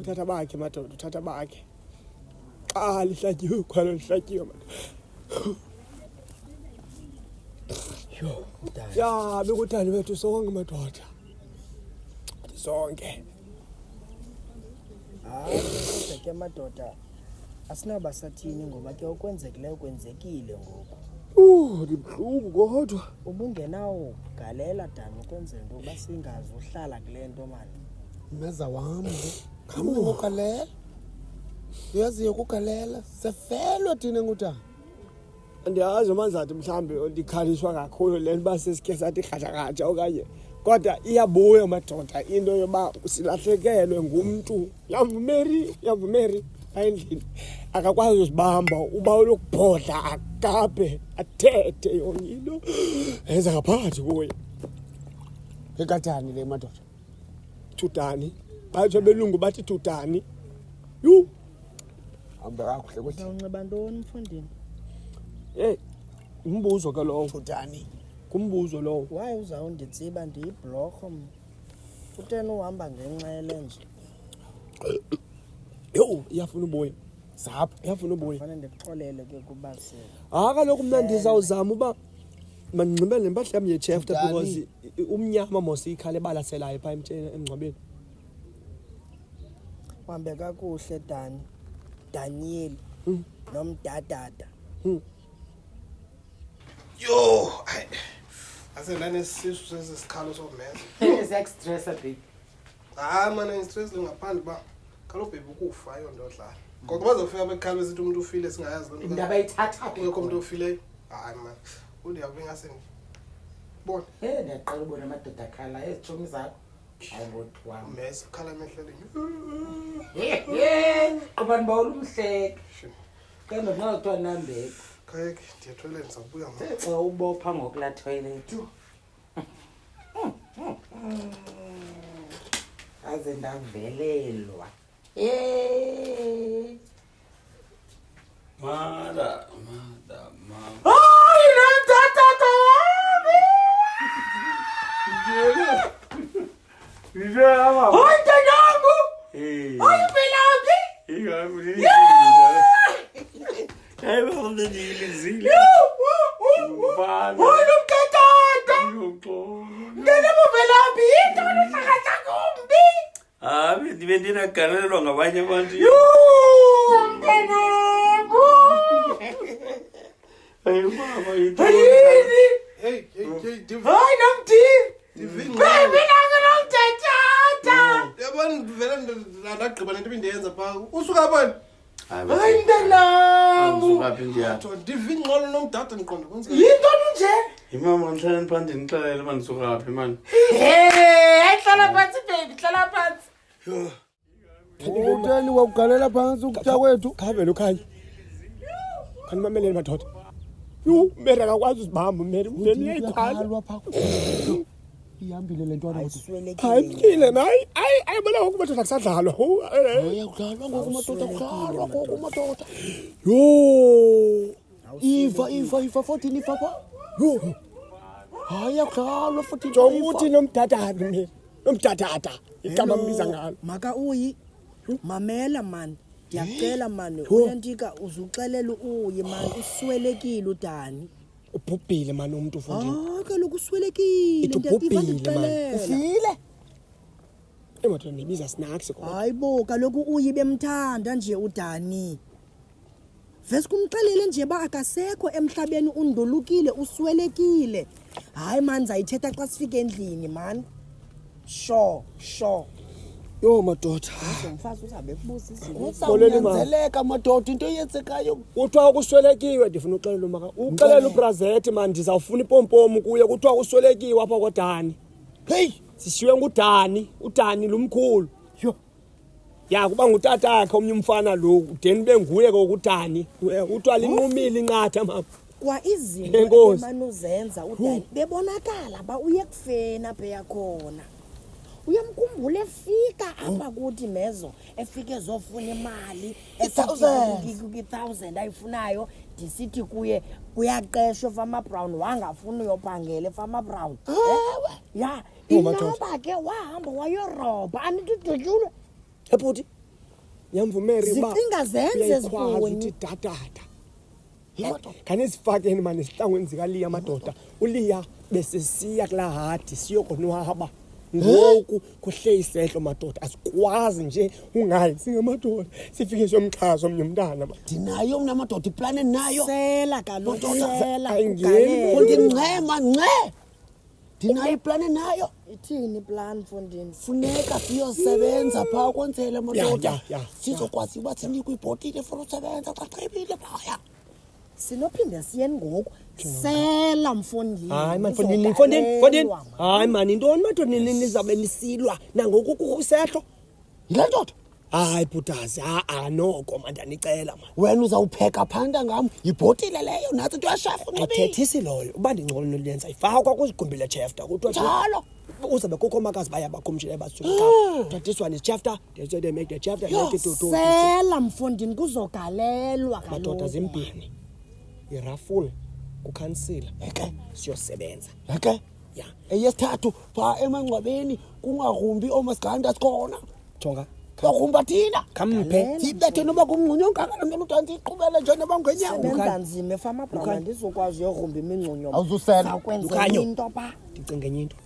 uthatha bakhe madoda, uthatha bakhe. Xa lihlatyiwe kwalo lihlatyiwe madoda. Ya, bekuthandi bethu sonke madoda. Sonke. Hayi, kodwa ke madoda asinaba sathini ngoba ke okwenzekileyo kwenzekile ngoku. Ndibuhlungu kodwa. Ubungenawo galela dani ukwenzela into yokuba singazi uhlala kule nto mani. Meza wam ukugalela. Uyaziyo ukugalela. Sefelwa thina ngutana. Andiyazi manzathi mhlambe ndikhaliswa kakhulu le nto uba sesikhe sathi kratha okanye kodwa iyabuya madoda into yoba silahlekelwe ngumntu. Yamvumeri endlini akakwazi usibamba uba ulokubhodla akaphe athethe yonke into enza ngaphakathi kuye. Ekatani le madoda. Thudani batsho belungu bathi thudani. Hamba kakuhle kuthi. Unxiba ntoni mfondini? Umbuzo ke lowo. Thudani. Kumbuzo lowo. Why uzawunditsiba ndiyibhlorho mna? Utena uhamba ngenxele nje. Iyafuna ubuya. Zapha. Iyafuna ubuya. Fanele ndikuxolele ke kuba se. Kaloku mna ndizawuzama uba mandinxibe le mpahla yam yechefta because umnyama mos ikhale ebalaselayo phaa emngcwabeni. Uhambe kakuhle Daniel nomdadada. Yo, ase lana sisisu sesikhalo someza. Siyakustressa baby. Mana ngistress ngaphandle ba kaloku baby ukufa yonto odlala. Ngoba bazofika bekhala besithi umuntu ufile singayazi lonto. Indaba ithatha Kungekho umuntu ufile. Hayi man. Uyabe ngase bona. Ndiyaqala ubona amadoda akhala ezitshomi zakho. Ayibotwa. Mesa khala emehleleni. Qobani bawula umhleke. Kambe ngakuthiwa nambeko. Khayeke ndiye toilet sabuya mama. Xa ubopha ngokula toilet. Aze ndavelelwa. Mama. Hayi nantata wami. Hayi ntanangu. Hayi Pelaphi. Hayi baba ndilizile. Hayi nomkatata. Ngene Pelaphi intona hlakatha kumbi. Hayi ndibe ndinagalelwa ngabanye abantu. Mntanangu. Hayi baba into. Hey, Hayi nomthi. Divini. Baby nomtata. Yabona vele ndagqiba lento bindiyenza pha. Usuka bani? Hayi mntanangu. Ngizophi ndiya. Divini ngqolo nomdada niqonda kwenza. Yintoni nje? Imama ngihlala phansi ngixelele manje sokaphi man. Hlala phansi baby, hlala phansi. Uteli wakugalela phansi ukutya kwethu. Khavele ukhanye. Khanimameleni madoda. Meri akakwazi usibamba Meri uyayikhwala. Ihambile le nto Hayikile nayi. Ayibona ngoku madoda kusadlalwa. Uyakudlalwa ngoku madoda kudlalwa ngoku madoda. Iva 14 ifa pha. Hayi akudlalwa 14. Jonga uthi nomdadada Meri. Nomdadada. Igama mbiza ngalo. Maka uyi. Mamela man. Ndiyacela man. Uyantika uzuxelela uyi man uswelekile uDani. Ubhubhile man umuntu ufundile. Kaloku uswelekile Ubhubhile man. Ufile? Madoda nibiza snacks kodwa. Hayibo kaloku uyi bemthanda nje uDani. Vese kumxelele nje ba akasekho emhlabeni undulukile uswelekile. Hayi man zayithetha xa sifike endlini man. Sure. Yo madoda. Umfazi uzabe kubuza izinto. Uzawunyanzeleka madoda into eyenzekayo. Kuthiwa kuswelekiwe ndifuna uxelela umaka. Uxelela uBrazet man ndizawufuna ipompomu kuye kuthiwa kuswelekiwe apha kodani. Hey, Sishiywe ngudani, udani lumkhulu. yo. Ya kuba ngutata yakhe omnye umfana lo, udeni benguye kokudani. Kuthiwa linqumile inqatha mama. Kwa izinto Enkosi. emanuzenza udani bebonakala ba uye kufena apha yakhona. Uyamkhumbula efika apha kuthi mezo efike ezofuna imali 1000 ayifunayo ndisithi kuye kuyaqeshwa Farmer Brown wangafuna uyophangela eFarmer Brown. Ya inoba ke wahamba wayoroba anitudutyulwe Ebhuti. Yamvumeri ba. zicinga zenze uyayikwazi zikhuni uthi tatata. Kani sifakeni manje sihlangweni zikaLiya madoda. uLiya bese siya kula hadi siyokonwaba. Ngoku kuhle isehlo madoda asikwazi nje ungali singamadoda sifike somxhaso omnye umntana Dinayo mna madoda iplan nayo. sela kaloku sela ayingeni. Undinxema nxe. Dinayo iplan nayo. ithini plan Mfondini Funeka siyosebenza pha kwenzele madoda. ya. Sizokwazi uba sinikwe ibhotile for usebenza xa xebile phaya. sinophinde siyeni ngoku sela Mfondini Hayi man Mfondini. Hayi man intoni madoda nizabe nisilwa nangoku kusehlo. Yile ndoda. Hayi bhutazi noko man ndanicela man. Wena uzawupheka phanda ngam. Yibhotile leyo nathi into yashafa unxebile. Ayithethisi loyo uba ndingcono noliyenza ifakwa kwizigumbile chefta kuthiwa Njalo. uzabe kukho makazi baya bakhumshile basuka that this one is chefta they make the chefta make it to sela Mfondini kuzogalelwa madoda kaloku zimbini irafule kukhansila Eke. siyosebenza Eke. ya Eyesithathu pha emangcwabeni kungarumbi omasiganda sikhona. jonga Barumba thina. kamphe Sibethe noba kumngcunyo kangaka nto utanti iqhubele nje noba ngenyawo. sebenza nzima eFarmer Brown andizokwazi uyorumba imingcunyo Awuzusela. ukwenza Ukhanyo. into ba ndicinga enye into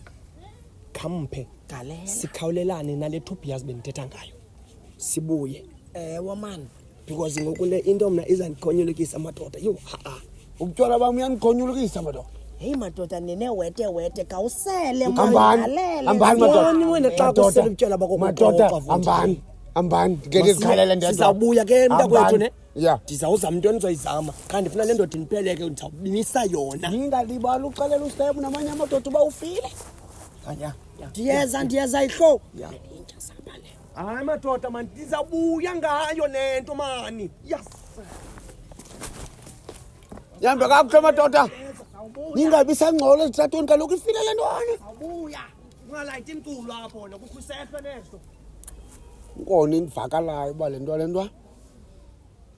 kamphe galela sikhawulelane nale Tobias bendithetha ngayo sibuye ewe man because ngoku le into mna izandikhonyolekisa madoda yho Ubutywala bam uyanikhonyulukisa madoda. hey madoda nene-wete kawusele Hambani. Hambani madoda. Yoni wena xa kusele utywala bakho Madoda, kuqoqa, hambani. Hambani. Ngeke izikhalele ndedwa. Sizawubuya ke mntakwethu ne Ya. ndizawuzama into enizoyizama kanti ndifuna le ndoda indipheleke ndizawubinisa yona Ningalibali uxelela uStebu namanye amadoda uba ufile. ndiyeza ihlo hayi madoda mani ndizawubuya ngayo nento mani yes Yambe kakuhle madoda. Ningabi sangxolo ezitratweni kaloku ifile le ntwana. awubuya ungalayiti imculo apho nokukho isehlo neso Nkona indivakalayo uba le ntwa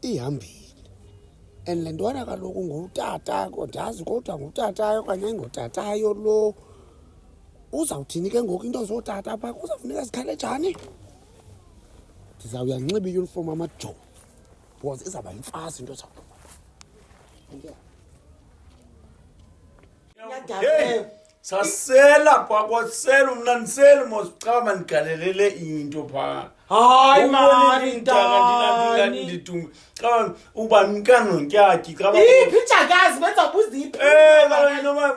ihambile. And le ntwana kaloku ngutata kodazi kodwa ngutatayo okanye ngutatayo lo. Uzawuthini ke ngoku into zotata apha kuzafuneka sikhale njani? Ndizawuya nxiba iyunifomu amajo. Because izawuba yimfasi into zakho. Hey, sasela phakosela mna ndisele mosichama ndigalelele into phaa. Hayi Ubone mani intaka nditunga. Xa uba mkanontyatyi xa iphi ijakazi benza buziphi kaloku noma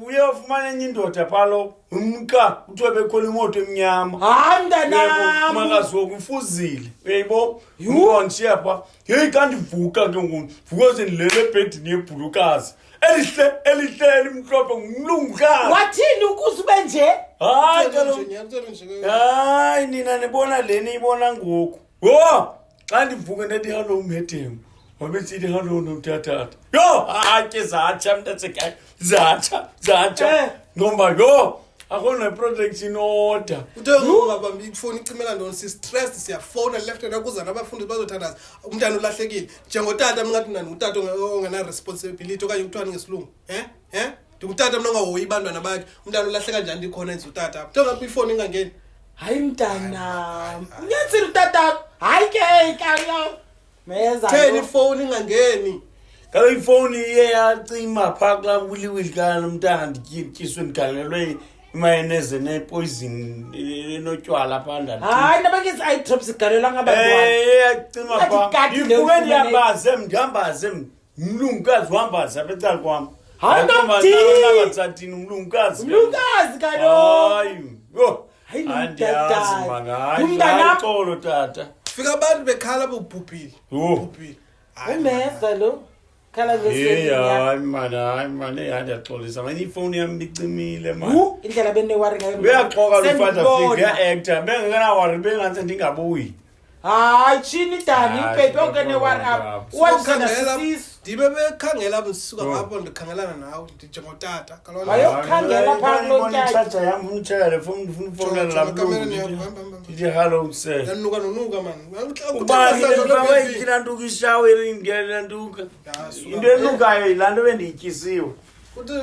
uyofumana enye indoda phaa lo umka kuthiwa bekhona imoto emnyama. hayi mntanam Makazi woku ifuzile uyayibo yontshiya phaa yeyi xa ndivuka ke ngoku vuka sendilele ebhedini yebhulukazi elihle elimhlophe ngumlungukazi. wathini ukuze ube nje Hayi kaloku hayi nina nibona le niyibona ngoku yho xa ndivuke ndathi halo umhedemu wabesithi halo nomtatata yho hatye zatsha mntasekhaya zatsha ngomba yho akho ne-protection order. Uthe ungabambi ifoni icimela ntoni si-stressed siyafona left hand akuza nabafundi bazothandaza umntana ulahlekile njengotata mngathi mna ndingutata ongena-responsibility okanye kuthiwa ngesilungu ndingutata mna ongahoyi bantwana bakhe umntana ulahleka njani ndikhona enza utata apha ntongaphi ifoni ingangeni hayi mntanam unyenzile utatakho hayi ke kalo meza theni ifoni ingangeni Kaloku ifowuni iye yacima phaa kulaa wiliwili kanomntana ndityiswe ndigalelwe imayoneze nepoison enotywala phaa ndandini. hayi nabakezi ayi-drops igalelwa ngabantwana Yacima phaa Kati ndivuke lewufumene- ndihambaze umlungukazi uhambaze apha ecala kwam. Hayi, ntombi! Nakatsatini umlungukazi. mlukazi kaloku Hayi yho andiyazi mangayi xolo tata fika abantu bekhala bubhubhile umeza lo khala hayi mani yandiyaxolisa mani ifowuni yam ibicimile mani indlela benewari ngayo uyaxoka lufata fika uya-acta bengekanawari benganise ndingabuyi hayi tshini dani upepe ongenewari apha uwanisisiso ndibe bekhangela bisuka ngapho ndikhangelana nawe ndijengotata wayokukhangela phaa kulo tyatya chaja yam umtshele funfonela ndithi hallo mse yanuka nonuka mani ubaiaa ntuka ishaweri ngelantuka into enukayo yilaa nto bendiyityisiwe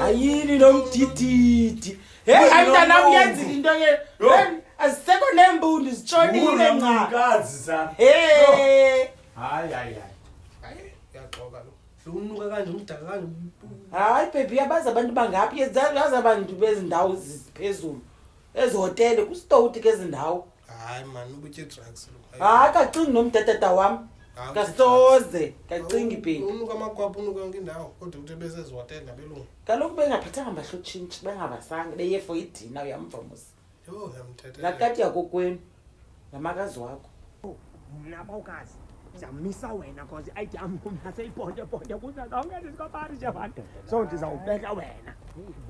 ayini nomdididi heyi hayi mntanam uyenzile into ke azisekho neembundi zitshonile ncazi sa hayi yaxoka lo unuka kanje umdaka kanje hayi bhebi yabazi abantu bangaphi yazi abantu bezindawo ziphezulu ezihotele kusitowuti ke ezindawo hayi mani ubutye drugs hayi kacingi nomdatata wam kasoze kacingi bhebi unuka amakwapho unuka yonke indawo kodwa ukuthi besezihotele nabelungu kaloku bengaphathanga mahlo tshintshi bengabasange beye for idina uyamvamusa yho yamthethe nakati yakokwenu ngamakazi wakho mna bawukazi ndizamisa wena cause ayidiyamna seyibhonde kuza zonke ndizikabari nje abantu so ndizawubeka wena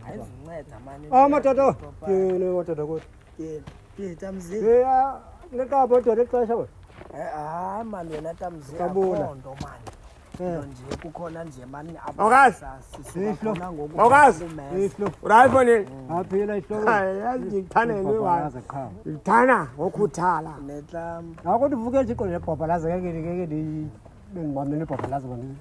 ayizinceda mani madoda yini madoda kodwa tamzini nekabo doda ixesha wena hayi mani wena tamzini Sabula. akhondo mani nje kukhona nje mani Awukazi? Awukazi? ihlo urayifonini aphila ihlo yazi ndikuthandeni wayo ndikuthanda ngokhuthala netlam akodwa uvuke nje iqolo lebhobhalaza keke bengibambele ibhobhalaza bandini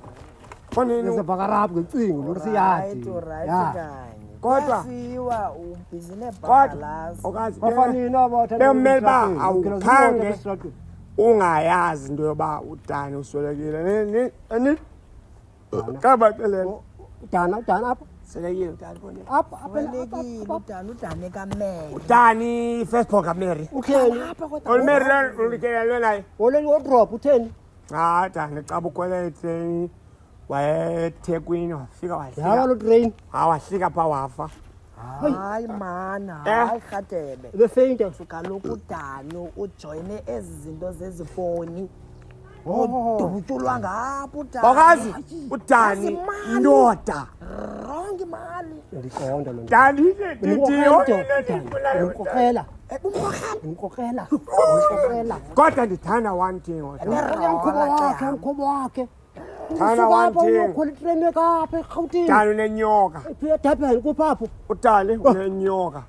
fonini esebhakaraphu ngecingo lo siyadi right kanye Kodwa- siwa ubhizi kodwa nebhalazi awukazi bafanini abathe Bekumele uba awukhange ungayazi into yoba udani uswelekile kabaxelele dana apha selekile udani fonini apha welekile udane kamele udani firstborn kamary uhleli olumary ulikelelwe naye oleni wodrop utheni hayi dani xa bukhwele itreyini wayethekwini wafika yaba wahlika lo train wahlika phaa wafa hayi mana hayi rhatebe ebefeyinta kaloku udani ujoyine ezi zinto zezifoni Oh. udutyulwa ngapho udani bawukazi udani Yasimali. ndoda wrong imali ndiqonda lo dani ndimkrokrela ndimkrokrela kodwa ndithanda one thing mkhobo wakhe Thanda one thing. khona itreni kapha erhawutini dani unenyoka phiya edabheni kuphapho udani unenyoka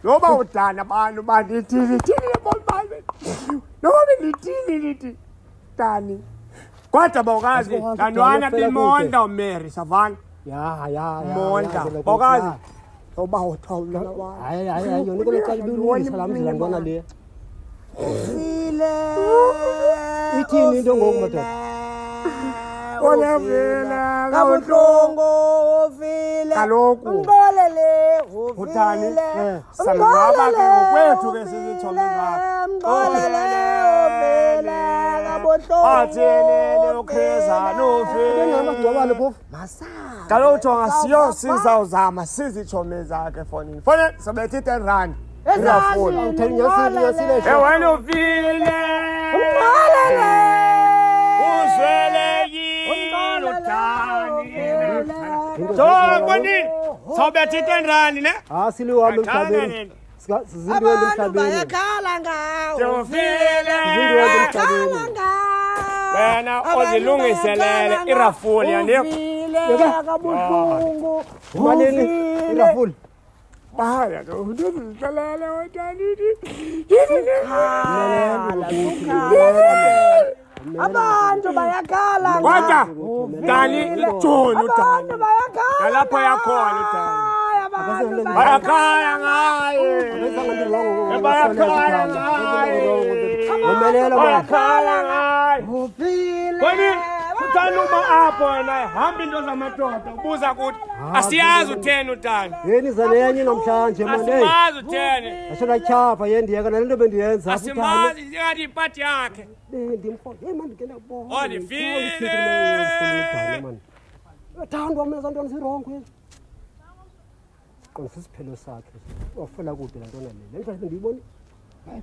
noba udani abantu bandithini noba bendithini dani kodwa bawukazi Asiwazi dantwana udani ufela bimonda umary savana ya monda bawukazi noba uthawula hayi yona kolexesha bilungisa laa mzila ntwana le ufile ithini into ngoku madoda Uyavela, kabuhlungu ufile Kaloku. umbolele Uthani? ufile Sanwaba ke ngokwethu ke sizithombe zakhe. umbolele ufile kabuhlungu Athelele ukheza bengamasingcwabane nofile phofu masaka kaloku jonga siyo sizawuzama sizithome zakhe fonini fone sobethi 10 rand ingafuni uthela inyasile wena ufile uzwelekile udani so fonini sobethi 10 rand ne siliwami Athanda emhlabeni nini? zindwendwe abantu emhlabeni bayakhala ngawo ufile bayakhala ngawo wena ozilungiselele irafuli yandiyo ufile kabuhlungu imalini irafuli baya ndozilelele odanini abantu bayakhala kodwa dani ijoni udani abantu bayakhala nalapho yakhona udani abantu bayakhala ngaye bayakhala ngaye Ngomelela manje. bayakhala ngaye ufile koni uthanda uma apho wena hamba into zamadoda ubuza kuthi asiyazi utheni udani yeni zanenye namhlanje manje asimazi utheni asolatyhapha yendiyeka nale nto bendiyenza asimazi ingathi ipati yakhe ndikena Oh, ndifile. thandwa mna zantwana sirongo yezi qona sisiphelo sakhe wafela kude laa ntwana le le mhlawumbe ndiyiboni Hayi.